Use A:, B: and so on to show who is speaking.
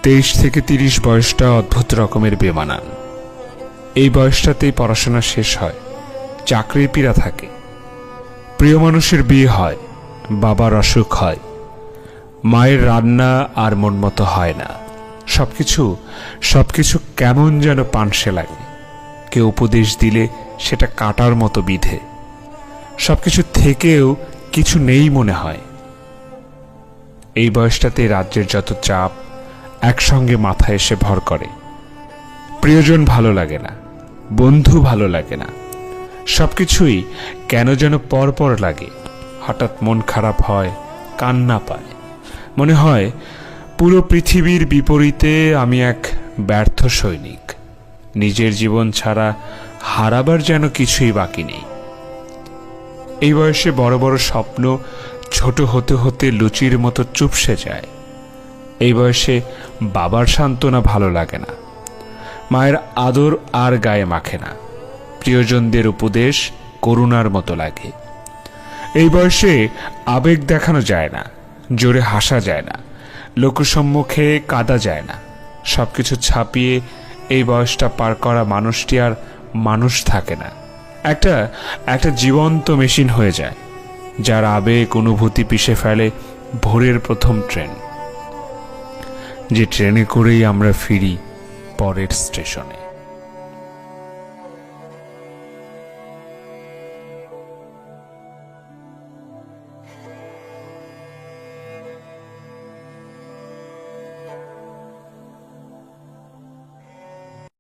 A: 23 থেকে 30 বয়সটা অদ্ভুত রকমের বেমানান। এই বয়সটাতেই পড়াশোনা শেষ হয়, চাকরির পীড়া থাকে, প্রিয় মানুষের বিয়ে হয়, বাবার অসুখ হয়, মায়ের রান্না আর মন মতো হয় না। সবকিছু কেমন যেন পানসে লাগে। কেউ উপদেশ দিলে সেটা কাটার মতো বিধে। সবকিছু থেকেও কিছু নেই মনে হয়। এই বয়সটাতে রাজ্যের যত চাপ একসঙ্গে মাথায় এসে ভর করে। প্রিয়জন ভালো লাগে না, বন্ধু ভালো লাগে না, সবকিছুই কেন যেন পরপর লাগে। হঠাৎ মন খারাপ হয়, কান্না পায়, মনে হয় পুরো পৃথিবীর বিপরীতে আমি এক ব্যর্থ সৈনিক। নিজের জীবন ছাড়া হারাবার যেন কিছুই বাকি নেই। এই বয়সে বড় বড় স্বপ্ন ছোট হতে হতে লুচির মতো চুপসে যায়। এই বয়সে বাবার সান্ত্বনা ভালো লাগে না, মায়ের আদর আর গায়ে মাখে না, প্রিয়জনদের উপদেশ করুণার মতো লাগে। এই বয়সে আবেগ দেখানো যায় না, জোরে হাসা যায় না, লোকসম্মুখে কাঁদা যায় না। সবকিছু ছাপিয়ে এই বয়সটা পার করা মানুষটি আর মানুষ থাকে না, একটা জীবন্ত মেশিন হয়ে যায়, যার আবেগ অনুভূতি পিষে ফেলে ভোরের প্রথম ট্রেন, যে ট্রেনে করেই আমরা ফিরি পরের স্টেশনে।